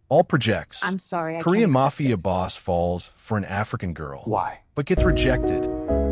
All projects. I'm sorry, I can't Korean accept Mafia this. boss falls for an African girl, Why? but gets rejected.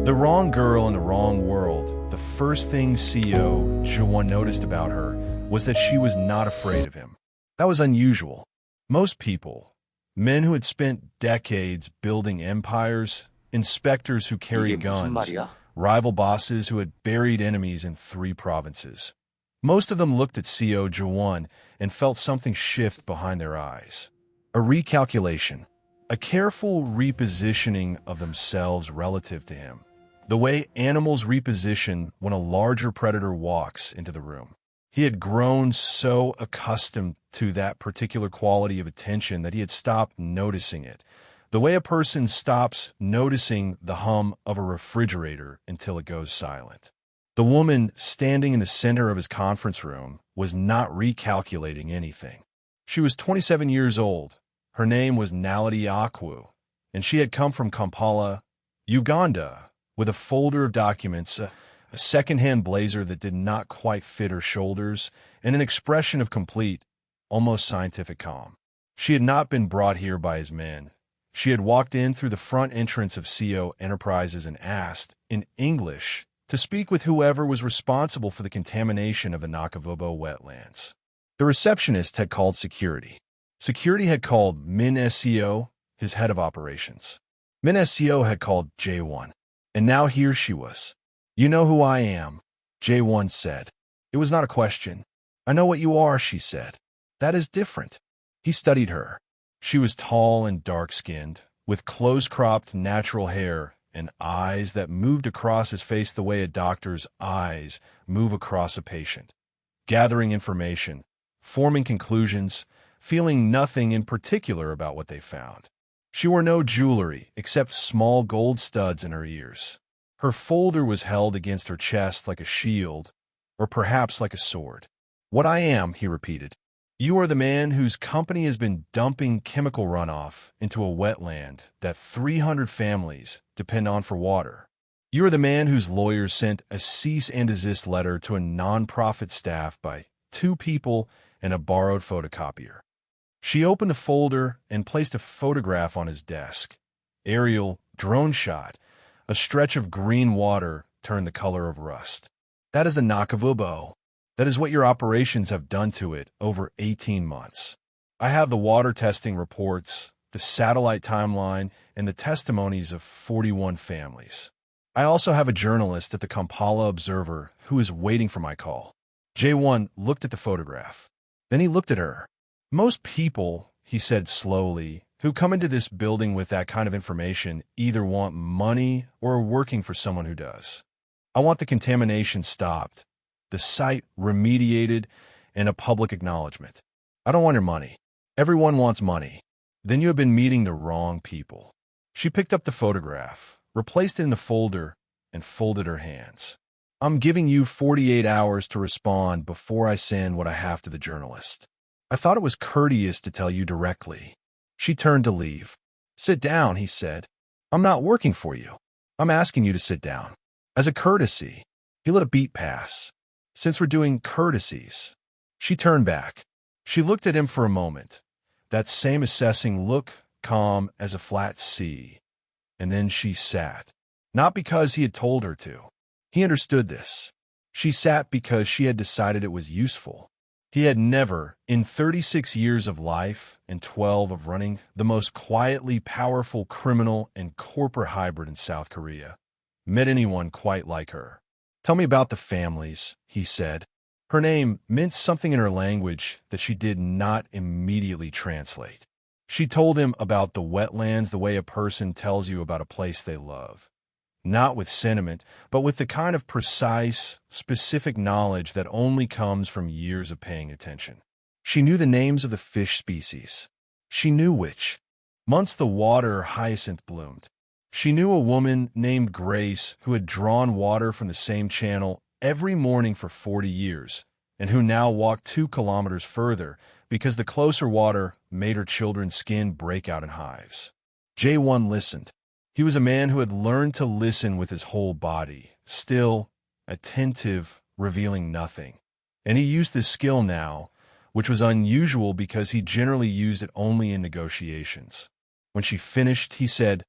The wrong girl in the wrong world. The first thing Seo Jae-won noticed about her was that she was not afraid of him. That was unusual. Most people, men who had spent decades building empires, inspectors who 이게 carried 무슨 guns, 말이야? rival bosses who had buried enemies in 3 provinces. Most of them looked at Seo Jae-won and felt something shift behind their eyes. A recalculation, a careful repositioning of themselves relative to him. The way animals reposition when a larger predator walks into the room. He had grown so accustomed to that particular quality of attention that he had stopped noticing it. The way a person stops noticing the hum of a refrigerator until it goes silent. The woman standing in the center of his conference room was not recalculating anything. She was 27 years old. Her name was Naledi Okwu, and she had come from Kampala, Uganda, with a folder of documents, a second-hand blazer that did not quite fit her shoulders, and an expression of complete, almost scientific calm. She had not been brought here by his men. She had walked in through the front entrance of Seo Enterprises and asked, in English, to speak with whoever was responsible for the contamination of the Nakavubo wetlands. The receptionist had called security. Security had called Min Seo, his head of operations. Min Seo had called Jae-won. And now here she was. "You know who I am," Jae-won said. It was not a question. "I know what you are," she said. "That is different." He studied her. She was tall and dark-skinned, with close-cropped natural hair and eyes that moved across his face the way a doctor's eyes move across a patient. Gathering information, forming conclusions, feeling nothing in particular about what they found. She wore no jewelry except small gold studs in her ears. Her folder was held against her chest like a shield, or perhaps like a sword. "What I am," he repeated. "You are the man whose company has been dumping chemical runoff into a wetland that 300 families depend on for water. You are the man whose lawyers sent a cease and desist letter to a non-profit staff by 2 people and a borrowed photocopier." She opened the folder and placed a photograph on his desk. Aerial, drone shot. A stretch of green water turned the color of rust. "That is the Nakavubo. That is what your operations have done to it over 18 months. I have the water testing reports, the satellite timeline, and the testimonies of 41 families. I also have a journalist at the Kampala Observer who is waiting for my call." Jae-won looked at the photograph. Then he looked at her. "Most people," he said slowly, "who come into this building with that kind of information either want money or are working for someone who does. I want the contamination stopped, the site remediated, and a public acknowledgement. I don't want your money. Everyone wants money. Then you have been meeting the wrong people." She picked up the photograph, replaced it in the folder, and folded her hands. "I'm giving you 48 hours to respond before I send what I have to the journalist. I thought it was courteous to tell you directly." She turned to leave. "Sit down," he said. "I'm not working for you. I'm asking you to sit down. As a courtesy." He let a beat pass. "Since we're doing courtesies." She turned back. She looked at him for a moment. That same assessing look, calm as a flat sea. And then she sat. Not because he had told her to. He understood this. She sat because she had decided it was useful. He had never, in 36 years of life and 12 of running, the most quietly powerful criminal and corporate hybrid in South Korea, met anyone quite like her. "Tell me about the families," he said. Her name meant something in her language that she did not immediately translate. She told him about the wetlands the way a person tells you about a place they love. Not with sentiment, but with the kind of precise, specific knowledge that only comes from years of paying attention. She knew the names of the fish species. She knew which months the water hyacinth bloomed. She knew a woman named Grace who had drawn water from the same channel every morning for 40 years, and who now walked 2 kilometers further because the closer water made her children's skin break out in hives. Jae-won listened. He was a man who had learned to listen with his whole body, still, attentive, revealing nothing. And he used this skill now, which was unusual because he generally used it only in negotiations. When she finished, he said,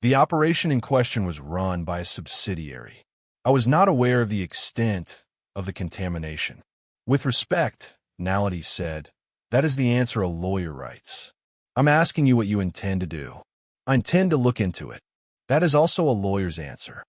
"The operation in question was run by a subsidiary. I was not aware of the extent of the contamination." "With respect," Naledi said, "that is the answer a lawyer writes. I'm asking you what you intend to do." "I intend to look into it." "That is also a lawyer's answer."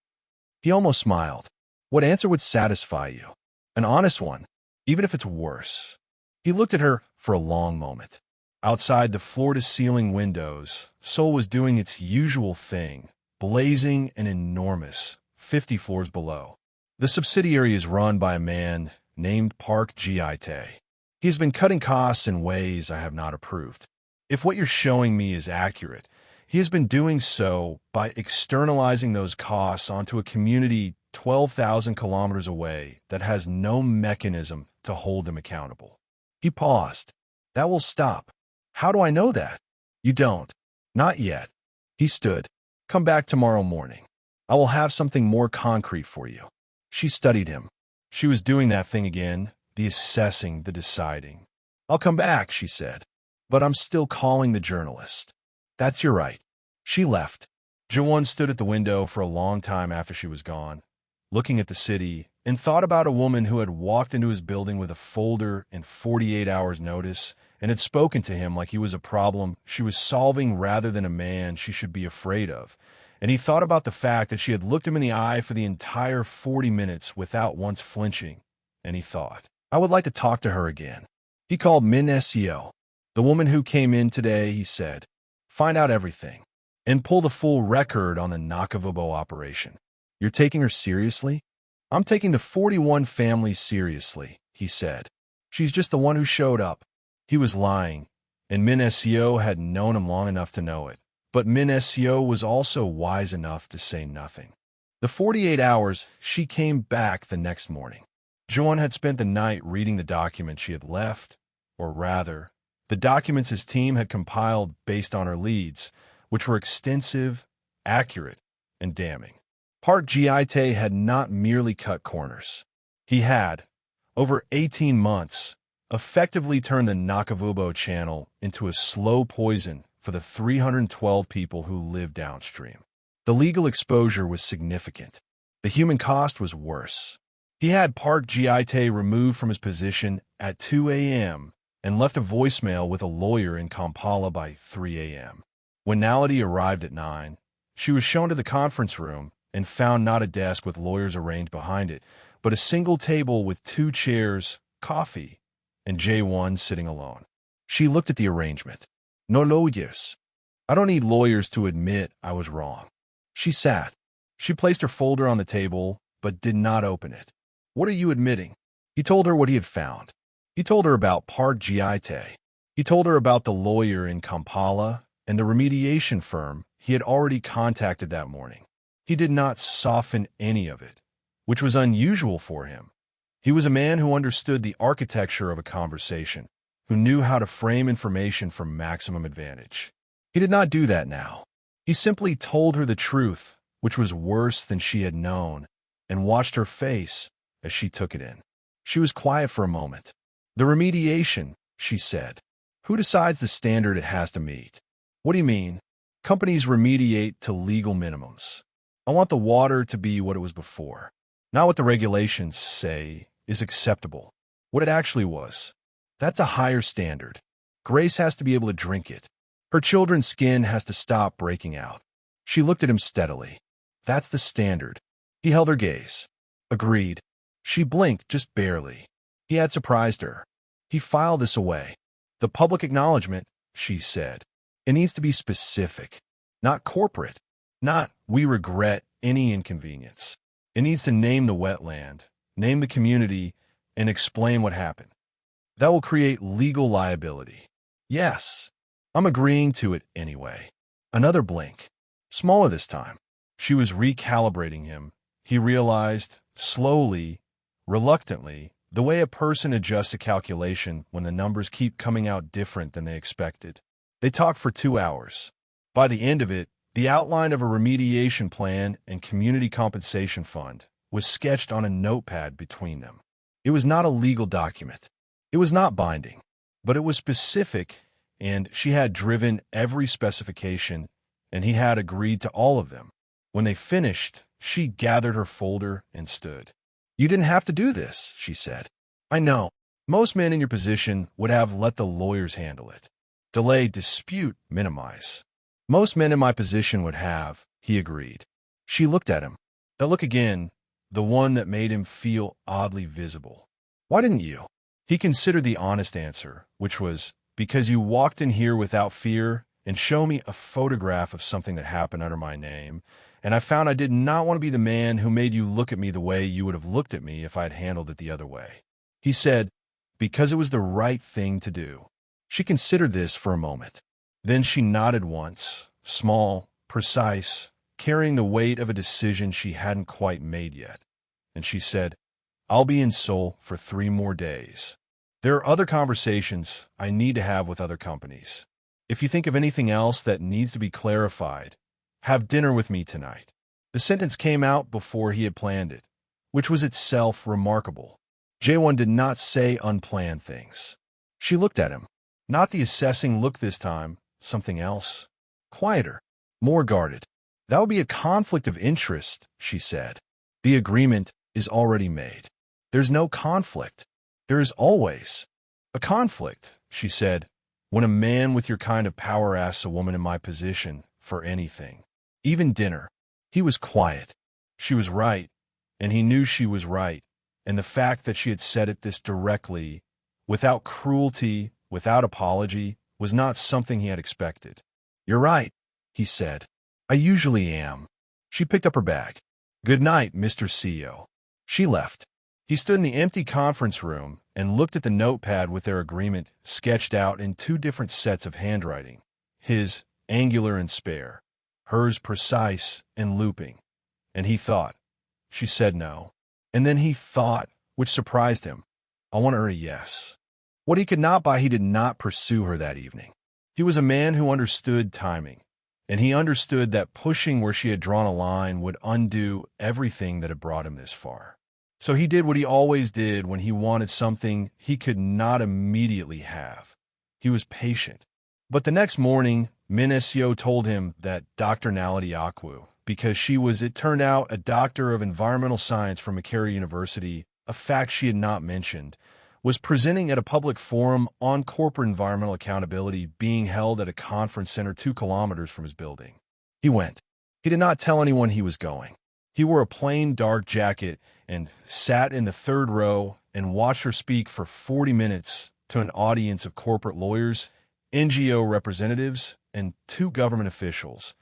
He almost smiled. "What answer would satisfy you?" "An honest one, even if it's worse." He looked at her for a long moment. Outside the floor-to-ceiling windows, Seoul was doing its usual thing, blazing and enormous, 50 floors below. The subsidiary is run by a man named Park Ji-tae. He has been cutting costs in ways I have not approved. If what you're showing me is accurate, he has been doing so by externalizing those costs onto a community 12,000 kilometers away that has no mechanism to hold them accountable. He paused. "That will stop." "How do I know that?" "You don't. Not yet." He stood. "Come back tomorrow morning. I will have something more concrete for you." She studied him. She was doing that thing again, the assessing, the deciding. "I'll come back," she said. "But I'm still calling the journalist." "That's your right." She left. Jae-won stood at the window for a long time after she was gone, looking at the city, and thought about a woman who had walked into his building with a folder and 48 hours' notice and had spoken to him like he was a problem she was solving rather than a man she should be afraid of. And he thought about the fact that she had looked him in the eye for the entire 40 minutes without once flinching, and he thought, "I would like to talk to her again." He called Min Seo, "The woman who came in today," he said. "Find out everything, and pull the full record on the Nakavubo operation." "You're taking her seriously?" "I'm taking the 41 family seriously," he said. "She's just the one who showed up." He was lying, and Min Seo had known him long enough to know it. But Min Seo was also wise enough to say nothing. The 48 hours, she came back the next morning. Jae-won had spent the night reading the documents she had left, or rather, the documents his team had compiled based on her leads, which were extensive, accurate, and damning. Park Ji-tae had not merely cut corners. He had, over 18 months, effectively turned the Nakavubo channel into a slow poison for the 312 people who lived downstream. The legal exposure was significant. The human cost was worse. He had Park Ji-tae removed from his position at 2 a.m. and left a voicemail with a lawyer in Kampala by 3 a.m. When Naledi arrived at 9, she was shown to the conference room and found not a desk with lawyers arranged behind it, but a single table with 2 chairs, coffee, and Jae-won sitting alone. She looked at the arrangement. "No lawyers. I don't need lawyers to admit I was wrong." She sat. She placed her folder on the table, but did not open it. "What are you admitting?" He told her what he had found. He told her about Park Ji-tae. He told her about the lawyer in Kampala and the remediation firm he had already contacted that morning. He did not soften any of it, which was unusual for him. He was a man who understood the architecture of a conversation, who knew how to frame information for maximum advantage. He did not do that now. He simply told her the truth, which was worse than she had known, and watched her face as she took it in. She was quiet for a moment. "The remediation," she said. "Who decides the standard it has to meet?" "What do you mean?" "Companies remediate to legal minimums. I want the water to be what it was before, not what the regulations say is acceptable. What it actually was. That's a higher standard. Grace has to be able to drink it. Her children's skin has to stop breaking out." She looked at him steadily. "That's the standard." He held her gaze. "Agreed." She blinked just barely. He had surprised her. He filed this away. "The public acknowledgement," she said. "It needs to be specific, not corporate. Not, 'we regret any inconvenience.' It needs to name the wetland, name the community, and explain what happened. That will create legal liability." "Yes, I'm agreeing to it anyway." Another blink. Smaller this time. She was recalibrating him. He realized, slowly, reluctantly, the way a person adjusts a calculation when the numbers keep coming out different than they expected. They talked for 2 hours. By the end of it, the outline of a remediation plan and community compensation fund was sketched on a notepad between them. It was not a legal document. It was not binding. But it was specific, and she had driven every specification, and he had agreed to all of them. When they finished, she gathered her folder and stood. "You didn't have to do this," she said. "I know. Most men in your position would have let the lawyers handle it. Delay, dispute, minimize. Most men in my position would have," he agreed. She looked at him. That look again, the one that made him feel oddly visible. "Why didn't you?" He considered the honest answer, which was, "Because you walked in here without fear and showed me a photograph of something that happened under my name, and I found I did not want to be the man who made you look at me the way you would have looked at me if I had handled it the other way." He said, "Because it was the right thing to do." She considered this for a moment. Then she nodded once, small, precise, carrying the weight of a decision she hadn't quite made yet. And she said, "I'll be in Seoul for 3 more days. There are other conversations I need to have with other companies. If you think of anything else that needs to be clarified, have dinner with me tonight." The sentence came out before he had planned it, which was itself remarkable. Jae-won did not say unplanned things. She looked at him. Not the assessing look this time, something else. Quieter, more guarded. "That would be a conflict of interest," she said. "The agreement is already made. There's no conflict. There is always a conflict," she said, "when a man with your kind of power asks a woman in my position for anything. Even dinner." He was quiet. She was right, and he knew she was right, and the fact that she had said it this directly, without cruelty, without apology, was not something he had expected. "You're right," he said. "I usually am." She picked up her bag. "Good night, Mr. Seo." She left. He stood in the empty conference room and looked at the notepad with their agreement sketched out in 2 different sets of handwriting, his angular and spare, hers precise and looping. And he thought. She said no. And then he thought, which surprised him, "I want her a yes." What he could not buy, he did not pursue her that evening. He was a man who understood timing, and he understood that pushing where she had drawn a line would undo everything that had brought him this far. So he did what he always did when he wanted something he could not immediately have. He was patient. But the next morning, Seo told him that Dr. Naledi Okwu, because she was, it turned out, a doctor of environmental science from Makere University, a fact she had not mentioned, was presenting at a public forum on corporate environmental accountability being held at a conference center 2 kilometers from his building. He went. He did not tell anyone he was going. He wore a plain dark jacket and sat in the 3rd row and watched her speak for 40 minutes to an audience of corporate lawyers, NGO representatives, and 2 government officials.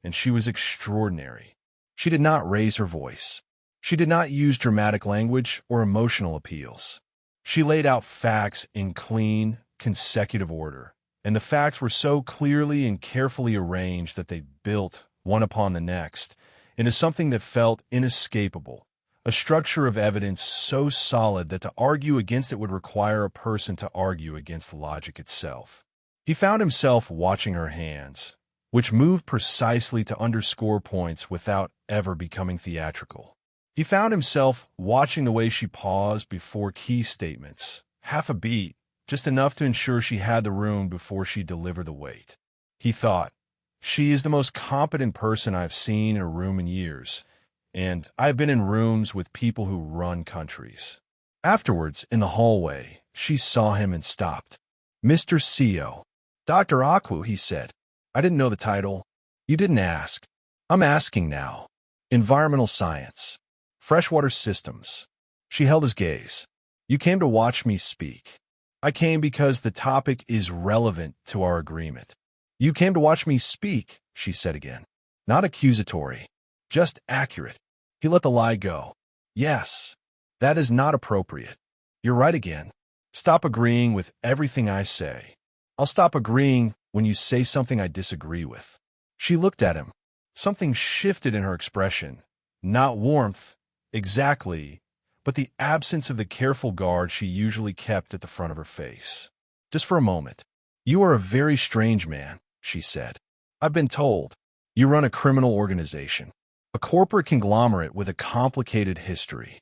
And she was extraordinary. She did not raise her voice. She did not use dramatic language or emotional appeals. She laid out facts in clean, consecutive order, and the facts were so clearly and carefully arranged that they built, one upon the next, into something that felt inescapable, a structure of evidence so solid that to argue against it would require a person to argue against logic itself. He found himself watching her hands, which moved precisely to underscore points without ever becoming theatrical. He found himself watching the way she paused before key statements, half a beat, just enough to ensure she had the room before she delivered the weight. He thought, "She is the most competent person I've seen in a room in years, and I've been in rooms with people who run countries." Afterwards, in the hallway, she saw him and stopped. "Mr. Seo." "Dr. Okwu," he said. "I didn't know the title." "You didn't ask." "I'm asking now." "Environmental science. Freshwater systems." She held his gaze. "You came to watch me speak." "I came because the topic is relevant to our agreement." "You came to watch me speak," she said again. Not accusatory, just accurate. He let the lie go. "Yes, that is not appropriate." "You're right again. Stop agreeing with everything I say." "I'll stop agreeing when you say something I disagree with." She looked at him. Something shifted in her expression. Not warmth, exactly, but the absence of the careful guard she usually kept at the front of her face. "Just for a moment. You are a very strange man," she said. "I've been told. You run a criminal organization, a corporate conglomerate with a complicated history.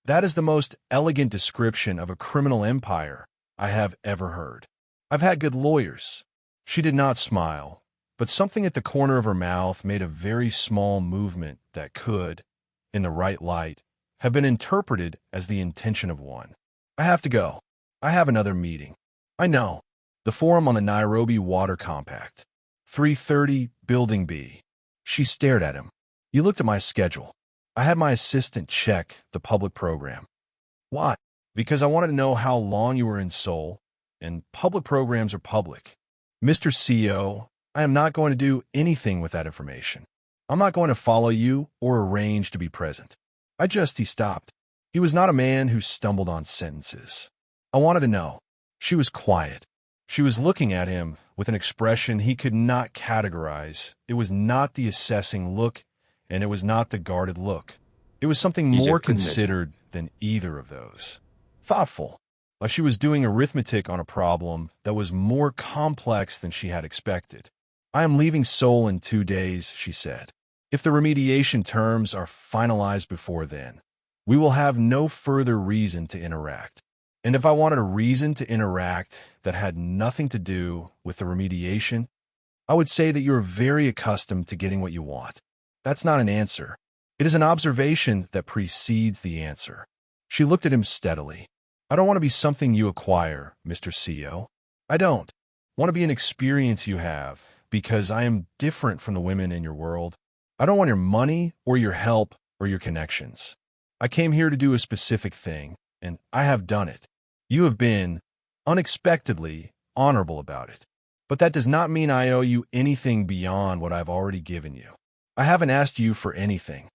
That is the most elegant description of a criminal empire I have ever heard." I've had good lawyers. She did not smile, but something at the corner of her mouth made a very small movement that could, in the right light, have been interpreted as the intention of one. I have to go. I have another meeting. I know. The forum on the Nairobi Water Compact. 3:30, Building B. She stared at him. You looked at my schedule. I had my assistant check the public program. Why? Because I wanted to know how long you were in Seoul, and public programs are public. Mr. CEO, I am not going to do anything with that information. I'm not going to follow you or arrange to be present. He stopped. He was not a man who stumbled on sentences. I wanted to know. She was quiet. She was looking at him with an expression he could not categorize. It was not the assessing look, and it was not the guarded look. It was something more considered than either of those. Thoughtful, like she was doing arithmetic on a problem that was more complex than she had expected. I am leaving Seoul in 2 days, she said. If the remediation terms are finalized before then, we will have no further reason to interact. And if I wanted a reason to interact that had nothing to do with the remediation, I would say that you are very accustomed to getting what you want. That's not an answer. It is an observation that precedes the answer. She looked at him steadily. I don't want to be something you acquire, Mr. CEO. I don't want to be an experience you have, because I am different from the women in your world. I don't want your money or your help or your connections. I came here to do a specific thing, and I have done it. You have been, unexpectedly, honorable about it. But that does not mean I owe you anything beyond what I've already given you. I haven't asked you for anything.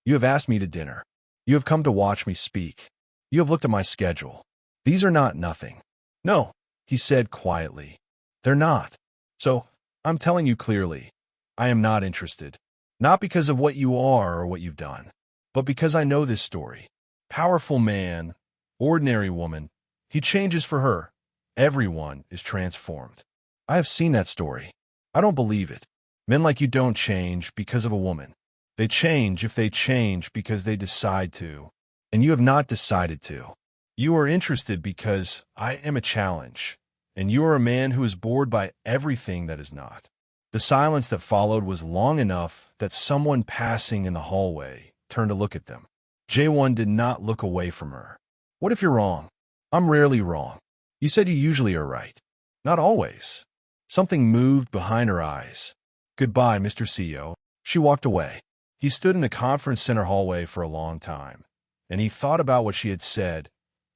You have asked me to dinner. You have come to watch me speak. You have looked at my schedule. These are not nothing. No, he said quietly. They're not. So, I'm telling you clearly, I am not interested. Not because of what you are or what you've done, but because I know this story. Powerful man, ordinary woman, he changes for her. Everyone is transformed. I have seen that story. I don't believe it. Men like you don't change because of a woman. They change if they change because they decide to. And you have not decided to. You are interested because I am a challenge. And you are a man who is bored by everything that is not. The silence that followed was long enough that someone passing in the hallway turned to look at them. Jae-won did not look away from her. What if you're wrong? I'm rarely wrong. You said you usually are right. Not always. Something moved behind her eyes. Goodbye, Mr. CEO. She walked away. He stood in the conference center hallway for a long time, and he thought about what she had said,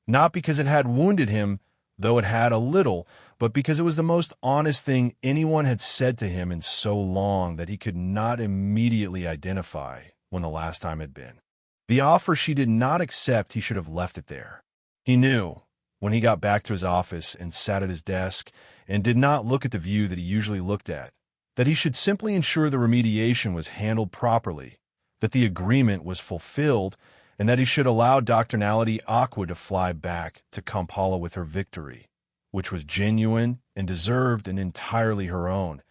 not because it had wounded him, though it had a little, but because it was the most honest thing anyone had said to him in so long that he could not immediately identify when the last time had been. The offer she did not accept, he should have left it there. He knew, when he got back to his office and sat at his desk and did not look at the view that he usually looked at, that he should simply ensure the remediation was handled properly, that the agreement was fulfilled, and that he should allow Dr. Naledi Okwu to fly back to Kampala with her victory, which was genuine and deserved and entirely her own,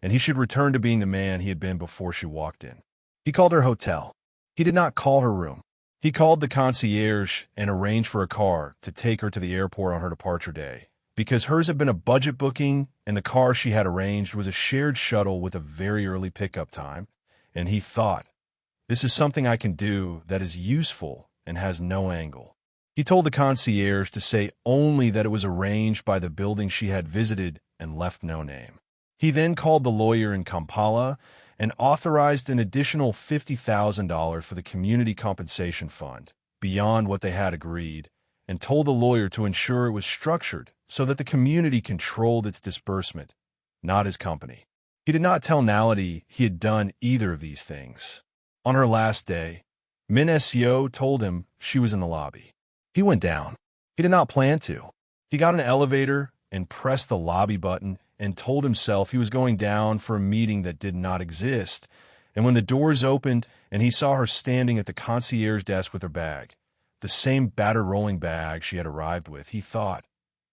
and he should return to being the man he had been before she walked in. He called her hotel. He did not call her room. He called the concierge and arranged for a car to take her to the airport on her departure day, because hers had been a budget booking and the car she had arranged was a shared shuttle with a very early pickup time, and he thought, this is something I can do that is useful and has no angle. He told the concierge to say only that it was arranged by the building she had visited and left no name. He then called the lawyer in Kampala and authorized an additional $50,000 for the community compensation fund, beyond what they had agreed, and told the lawyer to ensure it was structured so that the community controlled its disbursement, not his company. He did not tell Naledi he had done either of these things. On her last day, Min Seo told him she was in the lobby. He went down. He did not plan to. He got an elevator and pressed the lobby button and told himself he was going down for a meeting that did not exist. And when the doors opened and he saw her standing at the concierge desk with her bag, the same battered rolling bag she had arrived with, he thought,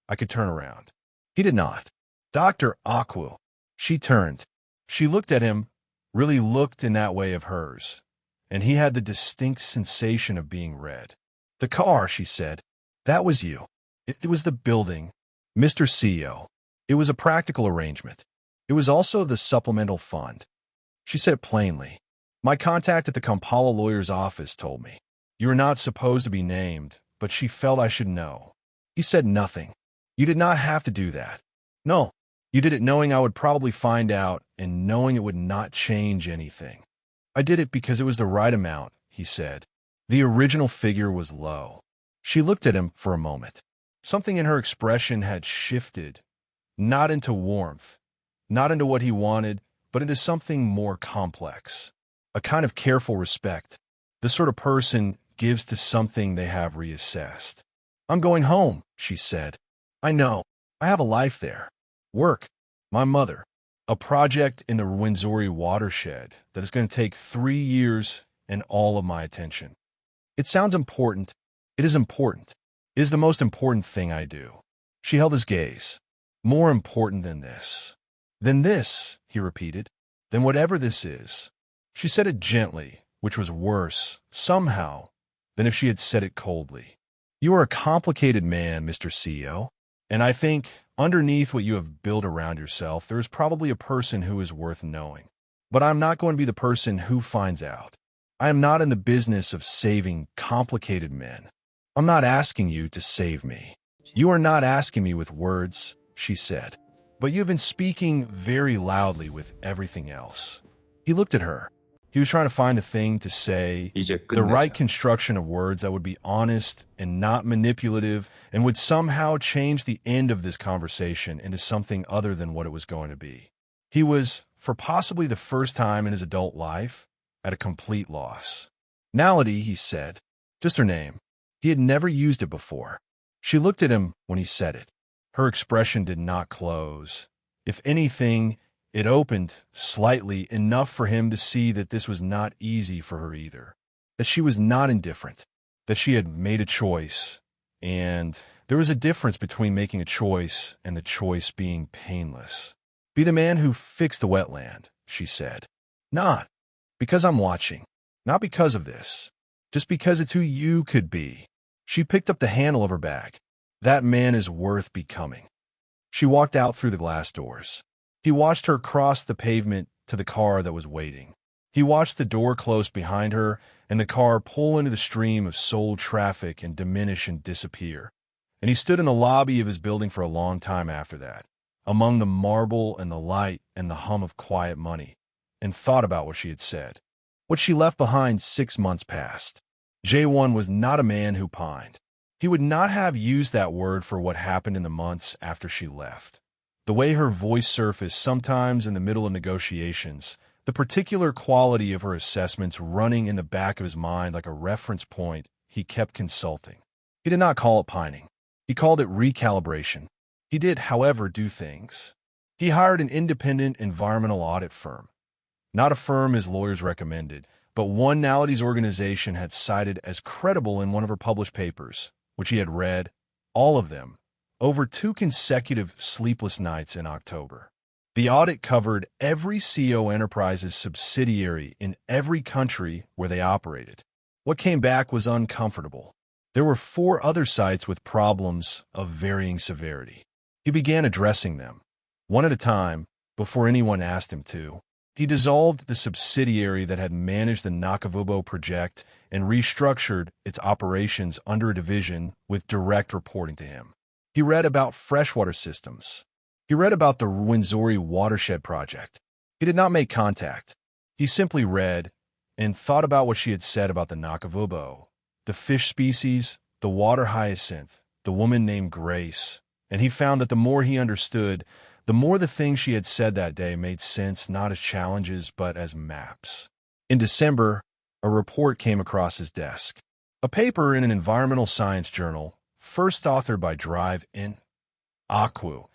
I could turn around. He did not. Dr. Okwu. She turned. She looked at him, really looked in that way of hers, and he had the distinct sensation of being read. The car, she said, that was you. It was the building. Mr. CEO. It was a practical arrangement. It was also the supplemental fund. She said plainly, "My contact at the Kampala lawyer's office told me. You are not supposed to be named, but she felt I should know." He said nothing. "You did not have to do that." "No. You did it knowing I would probably find out and knowing it would not change anything." "I did it because it was the right amount," he said. The original figure was low. She looked at him for a moment. Something in her expression had shifted, not into warmth, not into what he wanted, but into something more complex. A kind of careful respect. The sort of person gives to something they have reassessed. "I'm going home," she said. "I know. I have a life there. Work. My mother. A project in the Rwenzori watershed that is going to take 3 years and all of my attention. It sounds important. It is important. It is the most important thing I do." She held his gaze. "More important than this." "Than this," he repeated. "Than whatever this is." She said it gently, which was worse, somehow, than if she had said it coldly. "You are a complicated man, Mr. Seo, and I think underneath what you have built around yourself, there is probably a person who is worth knowing. But I'm not going to be the person who finds out. I am not in the business of saving complicated men. I'm not asking you to save me. You are not asking me with words," she said. "But you have been speaking very loudly with everything else." He looked at her. He was trying to find the thing to say, the right construction of words that would be honest and not manipulative and would somehow change the end of this conversation into something other than what it was going to be. He was, for possibly the first time in his adult life, at a complete loss. "Naledi," he said. Just her name. He had never used it before. She looked at him when he said it. Her expression did not close. If anything, it opened slightly, enough for him to see that this was not easy for her either, that she was not indifferent, that she had made a choice, and there was a difference between making a choice and the choice being painless. "Be the man who fixed the wetland," she said. "Not because I'm watching, not because of this, just because it's who you could be." She picked up the handle of her bag. "That man is worth becoming." She walked out through the glass doors. He watched her cross the pavement to the car that was waiting. He watched the door close behind her and the car pull into the stream of Seoul traffic and diminish and disappear. And he stood in the lobby of his building for a long time after that, among the marble and the light and the hum of quiet money, and thought about what she had said. What she left behind 6 months past. Jae-won was not a man who pined. He would not have used that word for what happened in the months after she left. The way her voice surfaced sometimes in the middle of negotiations, the particular quality of her assessments running in the back of his mind like a reference point he kept consulting. He did not call it pining. He called it recalibration. He did, however, do things. He hired an independent environmental audit firm. Not a firm his lawyers recommended, but one Naledi's organization had cited as credible in one of her published papers, which he had read, all of them, over 2 consecutive sleepless nights in October. The audit covered every Seo Enterprises subsidiary in every country where they operated. What came back was uncomfortable. There were 4 other sites with problems of varying severity. He began addressing them, one at a time, before anyone asked him to. He dissolved the subsidiary that had managed the Nakavubo project and restructured its operations under a division with direct reporting to him. He read about freshwater systems. He read about the Rwenzori watershed project. He did not make contact. He simply read and thought about what she had said about the Nakavubo, the fish species, the water hyacinth, the woman named Grace, and he found that the more he understood, the more the things she had said that day made sense not as challenges but as maps. In December, a report came across his desk. A paper in an environmental science journal, first authored by Naledi Okwu,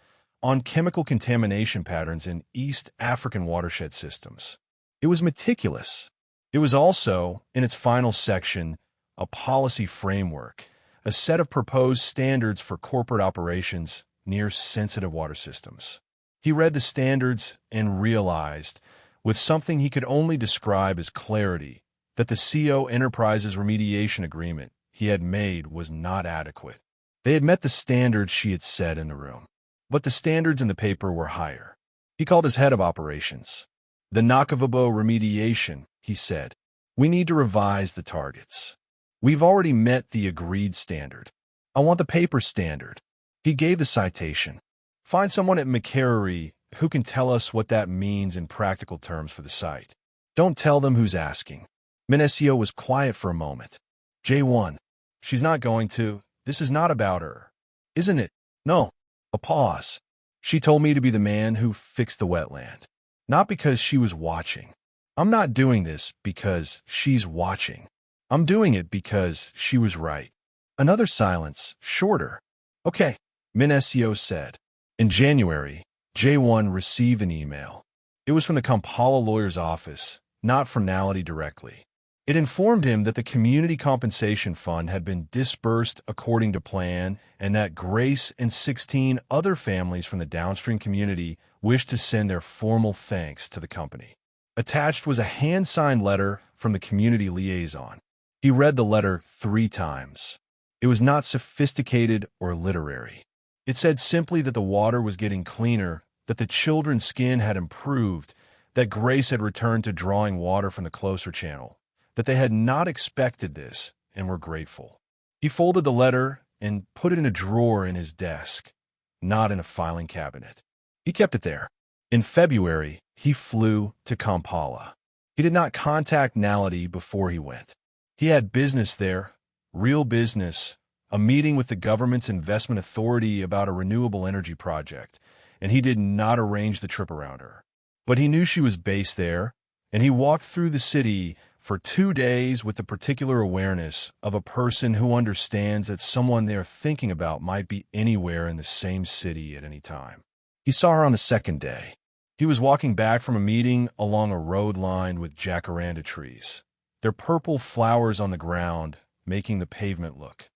on chemical contamination patterns in East African watershed systems. It was meticulous. It was also, in its final section, a policy framework, a set of proposed standards for corporate operations near sensitive water systems. He read the standards and realized, with something he could only describe as clarity, that the Seo Enterprises remediation agreement he had made was not adequate. They had met the standards she had set in the room. but the standards in the paper were higher. He called his head of operations. The Nakavabo remediation, he said. We need to revise the targets. We've already met the agreed standard. I want the paper standard. He gave the citation. Find someone at McCarry who can tell us what that means in practical terms for the site. Don't tell them who's asking. Minesio was quiet for a moment. Jae-won. She's not going to. This is not about her. Isn't it? No. A pause. She told me to be the man who fixed the wetland. Not because she was watching. I'm not doing this because she's watching. I'm doing it because she was right. Another silence, shorter. Okay, Minesio said. In January, Jae-won received an email. It was from the Kampala lawyer's office, not from Naledi directly. It informed him that the Community Compensation Fund had been disbursed according to plan and that Grace and 16 other families from the downstream community wished to send their formal thanks to the company. Attached was a hand-signed letter from the community liaison. He read the letter 3 times. It was not sophisticated or literary. It said simply that the water was getting cleaner, that the children's skin had improved, that Grace had returned to drawing water from the closer channel, that they had not expected this and were grateful. He folded the letter and put it in a drawer in his desk, not in a filing cabinet. He kept it there. In February, he flew to Kampala. He did not contact Naledi before he went. He had business there, real business, a meeting with the government's investment authority about a renewable energy project, and he did not arrange the trip around her. But he knew she was based there, and he walked through the city for 2 days with the particular awareness of a person who understands that someone they're thinking about might be anywhere in the same city at any time. He saw her on the second day. He was walking back from a meeting along a road lined with jacaranda trees, their purple flowers on the ground making the pavement look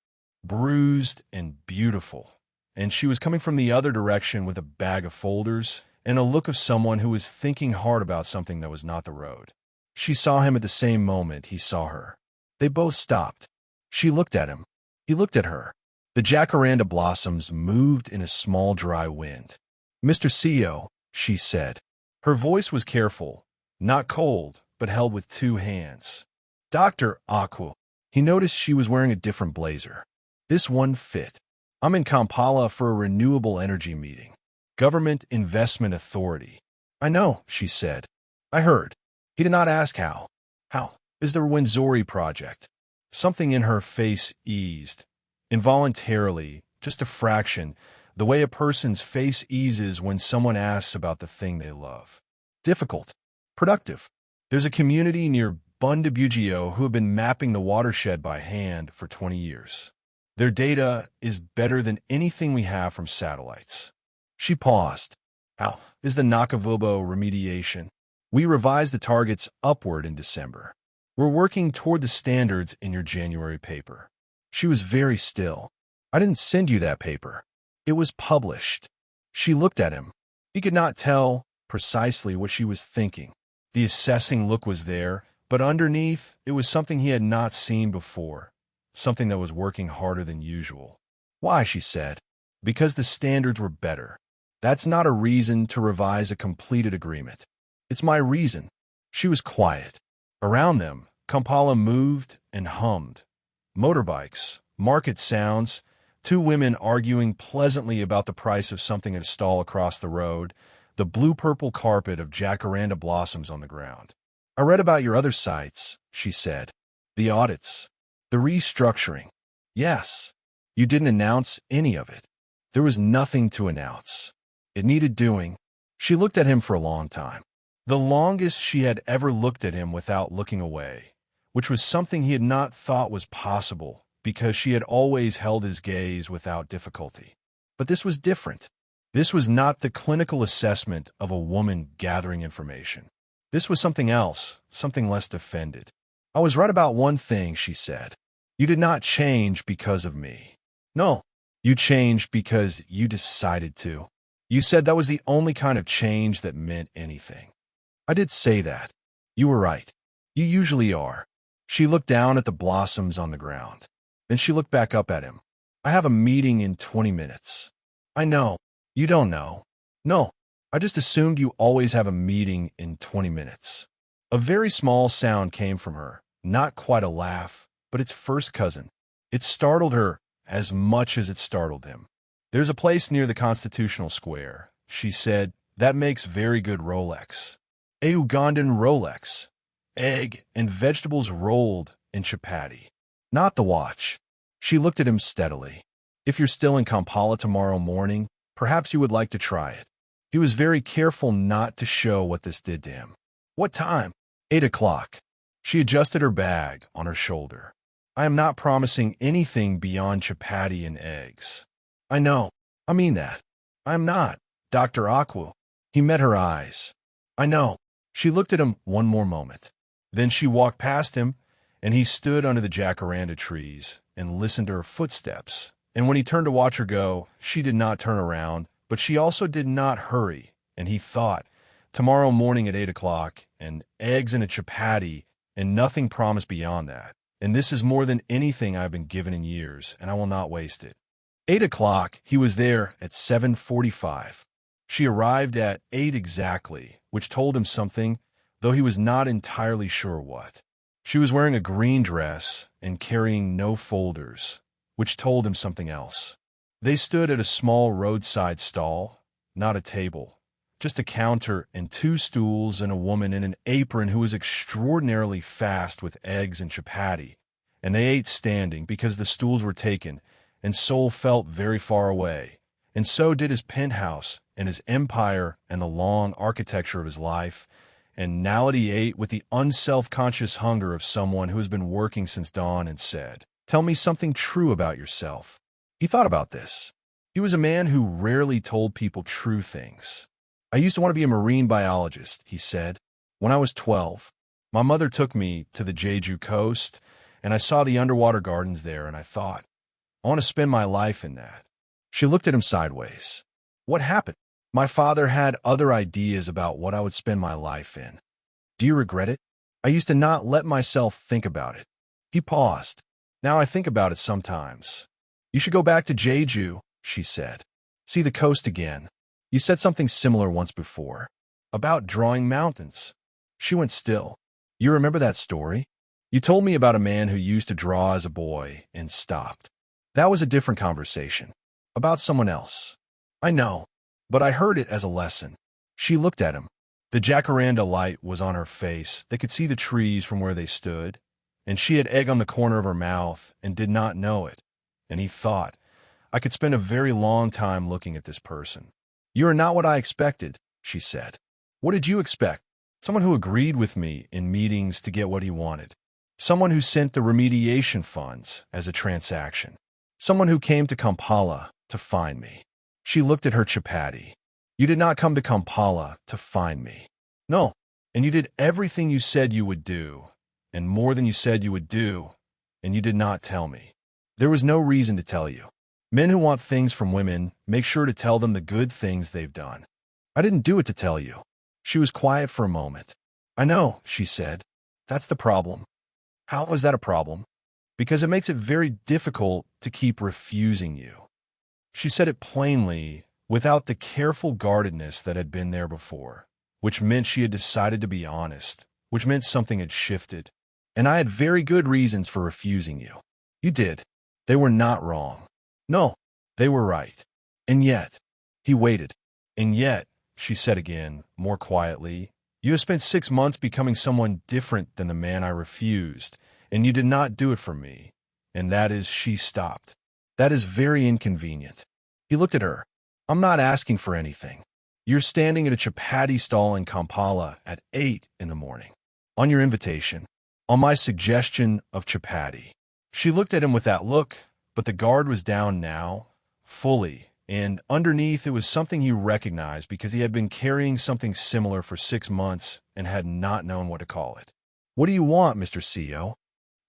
bruised and beautiful. And she was coming from the other direction with a bag of folders and a look of someone who was thinking hard about something that was not the road. She saw him at the same moment he saw her. They both stopped. She looked at him. He looked at her. The jacaranda blossoms moved in a small dry wind. Mr. Seo, she said. Her voice was careful, not cold, but held with 2 hands. Dr. Okwu. He noticed she was wearing a different blazer. This one fit. I'm in Kampala for a renewable energy meeting. Government Investment Authority. I know, she said. I heard. He did not ask how. How is the Rwenzori project? Something in her face eased. Involuntarily, just a fraction, the way a person's face eases when someone asks about the thing they love. Difficult. Productive. There's a community near Bundibugio who have been mapping the watershed by hand for 20 years. Their data is better than anything we have from satellites. She paused. How is the Nakavobo remediation? We revised the targets upward in December. We're working toward the standards in your January paper. She was very still. I didn't send you that paper. It was published. She looked at him. He could not tell precisely what she was thinking. The assessing look was there, but underneath, it was something he had not seen before, something that was working harder than usual. Why, she said. Because the standards were better. That's not a reason to revise a completed agreement. It's my reason. She was quiet. Around them, Kampala moved and hummed. Motorbikes, market sounds, 2 women arguing pleasantly about the price of something at a stall across the road, the blue-purple carpet of jacaranda blossoms on the ground. I read about your other sites, she said. The audits. The restructuring. Yes. You didn't announce any of it. There was nothing to announce. It needed doing. She looked at him for a long time. The longest she had ever looked at him without looking away, which was something he had not thought was possible because she had always held his gaze without difficulty. But this was different. This was not the clinical assessment of a woman gathering information. This was something else, something less defended. I was right about one thing, she said. You did not change because of me. No, you changed because you decided to. You said that was the only kind of change that meant anything. I did say that. You were right. You usually are. She looked down at the blossoms on the ground. Then she looked back up at him. I have a meeting in 20 minutes. I know. You don't know. No, I just assumed you always have a meeting in 20 minutes. A very small sound came from her, not quite a laugh, but its first cousin. It startled her as much as it startled him. There's a place near the Constitutional Square, she said, that makes very good Rolex. A Ugandan Rolex. Egg and vegetables rolled in chapati. Not the watch. She looked at him steadily. If you're still in Kampala tomorrow morning, perhaps you would like to try it. He was very careful not to show what this did to him. What time? 8 o'clock. She adjusted her bag on her shoulder. I am not promising anything beyond chapati and eggs. I know. I mean that. I am not. Dr. Okwu. He met her eyes. I know. She looked at him one more moment. Then she walked past him, and he stood under the jacaranda trees and listened to her footsteps. And when he turned to watch her go, she did not turn around, but she also did not hurry. And he thought, tomorrow morning at 8 o'clock, and eggs and a chapati, and nothing promised beyond that. And this is more than anything I've been given in years, and I will not waste it. 8 o'clock, he was there at 7:45. She arrived at 8 exactly, which told him something, though he was not entirely sure what. She was wearing a green dress and carrying no folders, which told him something else. They stood at a small roadside stall, not a table, just a counter and 2 stools and a woman in an apron who was extraordinarily fast with eggs and chapati, and they ate standing because the stools were taken, and Seoul felt very far away, and so did his penthouse and his empire and the long architecture of his life, and Naledi ate with the unself-conscious hunger of someone who has been working since dawn and said, "Tell me something true about yourself." He thought about this. He was a man who rarely told people true things. I used to want to be a marine biologist, he said. When I was 12, my mother took me to the Jeju coast, and I saw the underwater gardens there, and I thought, I want to spend my life in that. She looked at him sideways. What happened? My father had other ideas about what I would spend my life in. Do you regret it? I used to not let myself think about it. He paused. Now I think about it sometimes. You should go back to Jeju, she said. See the coast again. You said something similar once before. About drawing mountains. She went still. You remember that story? You told me about a man who used to draw as a boy and stopped. That was a different conversation. About someone else. I know. But I heard it as a lesson. She looked at him. The jacaranda light was on her face. They could see the trees from where they stood, and she had egg on the corner of her mouth and did not know it. And he thought, I could spend a very long time looking at this person. You are not what I expected, she said. What did you expect? Someone who agreed with me in meetings to get what he wanted. Someone who sent the remediation funds as a transaction. Someone who came to Kampala to find me. She looked at her chapati. You did not come to Kampala to find me. No, and you did everything you said you would do, and more than you said you would do, and you did not tell me. There was no reason to tell you. Men who want things from women make sure to tell them the good things they've done. I didn't do it to tell you. She was quiet for a moment. I know, she said. That's the problem. How is that a problem? Because it makes it very difficult to keep refusing you. She said it plainly, without the careful guardedness that had been there before, which meant she had decided to be honest, which meant something had shifted. And I had very good reasons for refusing you. You did. They were not wrong. No, they were right. And yet, he waited. And yet, she said again, more quietly, you have spent 6 months becoming someone different than the man I refused, and you did not do it for me. And that is, she stopped. That is very inconvenient. He looked at her. I'm not asking for anything. You're standing at a chapati stall in Kampala at 8 in the morning. On your invitation. On my suggestion of chapati. She looked at him with that look, but the guard was down now, fully, and underneath it was something he recognized because he had been carrying something similar for 6 months and had not known what to call it. What do you want, Mr. Seo?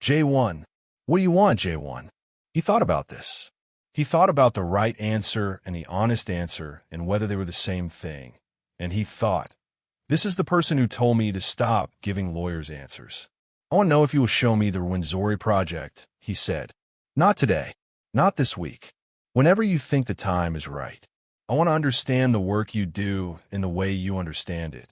Jae-won. What do you want, Jae-won? He thought about this. He thought about the right answer and the honest answer and whether they were the same thing. And he thought, this is the person who told me to stop giving lawyers answers. I want to know if you will show me the Rwenzori project, he said. Not today. Not this week. Whenever you think the time is right. I want to understand the work you do in the way you understand it.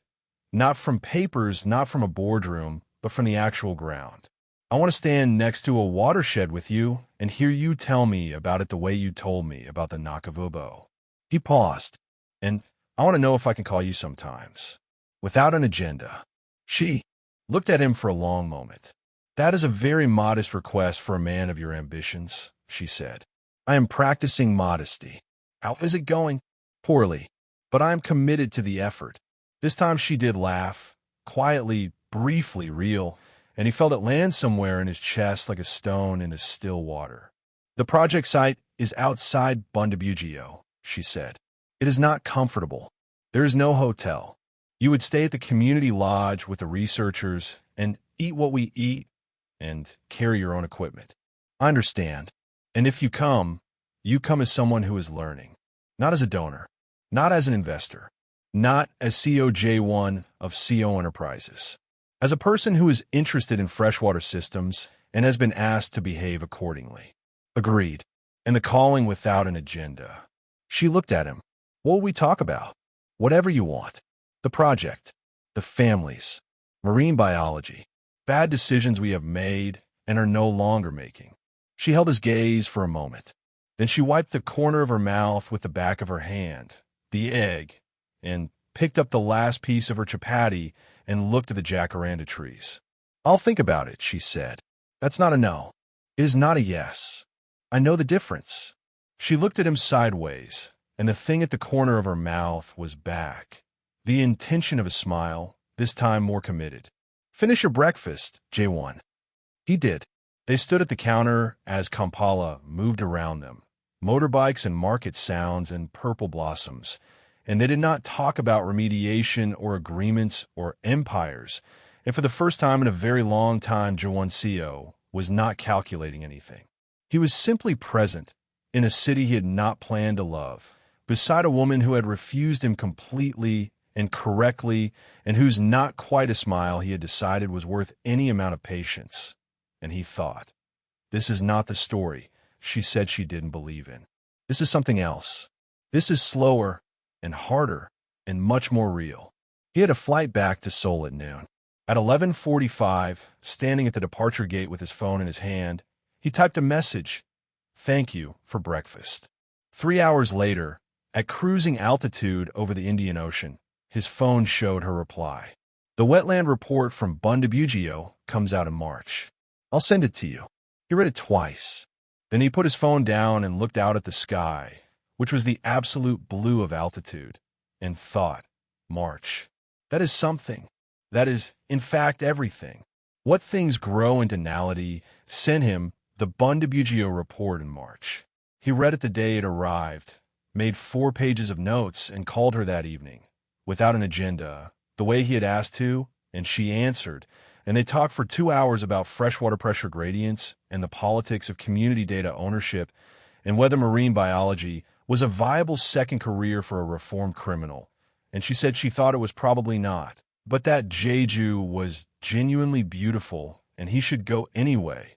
Not from papers, not from a boardroom, but from the actual ground. I want to stand next to a watershed with you and hear you tell me about it the way you told me about the Nakavubo. He paused, and I want to know if I can call you sometimes. Without an agenda. She looked at him for a long moment. That is a very modest request for a man of your ambitions, she said. I am practicing modesty. How is it going? Poorly, but I am committed to the effort. This time she did laugh, quietly, briefly real, and he felt it land somewhere in his chest like a stone in a still water. The project site is outside Bundabugio, she said. It is not comfortable. There is no hotel. You would stay at the community lodge with the researchers and eat what we eat and carry your own equipment. I understand. And if you come as someone who is learning, not as a donor, not as an investor, not as Seo Jae-won of Seo Enterprises, as a person who is interested in freshwater systems and has been asked to behave accordingly. Agreed. And the calling without an agenda. She looked at him. What will we talk about? Whatever you want. The project, the families, marine biology, bad decisions we have made and are no longer making. She held his gaze for a moment. Then she wiped the corner of her mouth with the back of her hand, the egg, and picked up the last piece of her chapati and looked at the jacaranda trees. I'll think about it, she said. That's not a no. It is not a yes. I know the difference. She looked at him sideways, and the thing at the corner of her mouth was back. The intention of a smile, this time more committed. Finish your breakfast, Jae-won. He did. They stood at the counter as Kampala moved around them, motorbikes and market sounds and purple blossoms, and they did not talk about remediation or agreements or empires, and for the first time in a very long time, Jae-won Seo was not calculating anything. He was simply present in a city he had not planned to love, beside a woman who had refused him completely and correctly, and whose not quite a smile he had decided was worth any amount of patience. And he thought, this is not the story she said she didn't believe in. This is something else. This is slower and harder and much more real. He had a flight back to Seoul at noon. At 11:45, standing at the departure gate with his phone in his hand, he typed a message, "Thank you for breakfast." 3 hours later, at cruising altitude over the Indian Ocean, his phone showed her reply. The wetland report from Bundabugio comes out in March. I'll send it to you. He read it twice. Then he put his phone down and looked out at the sky, which was the absolute blue of altitude, and thought, March. That is something. That is, in fact, everything. What things grow into Naledi sent him the Bundabugio report in March. He read it the day it arrived, made 4 pages of notes, and called her that evening, without an agenda, the way he had asked to, and she answered, and they talked for 2 hours about freshwater pressure gradients and the politics of community data ownership and whether marine biology was a viable second career for a reformed criminal. And she said she thought it was probably not, but that Jeju was genuinely beautiful and he should go anyway.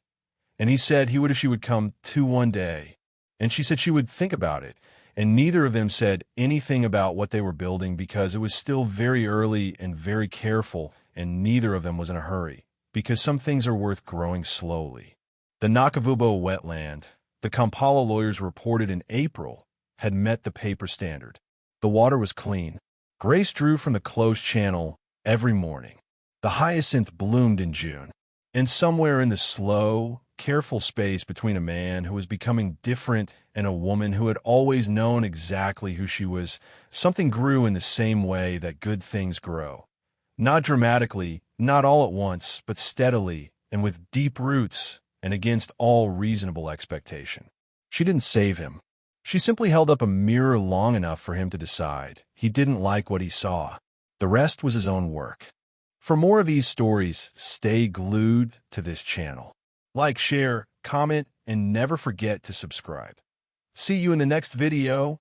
And he said he would if she would come too one day. And she said she would think about it. And neither of them said anything about what they were building because it was still very early and very careful, and neither of them was in a hurry, because some things are worth growing slowly. The Nakavubo wetland, the Kampala lawyers reported in April, had met the paper standard. The water was clean. Grace drew from the closed channel every morning. The hyacinth bloomed in June. And somewhere in the slow, careful space between a man who was becoming different and a woman who had always known exactly who she was, something grew in the same way that good things grow. Not dramatically, not all at once, but steadily and with deep roots and against all reasonable expectation. She didn't save him. She simply held up a mirror long enough for him to decide he didn't like what he saw. The rest was his own work. For more of these stories, stay glued to this channel. Like, share, comment, and never forget to subscribe. See you in the next video.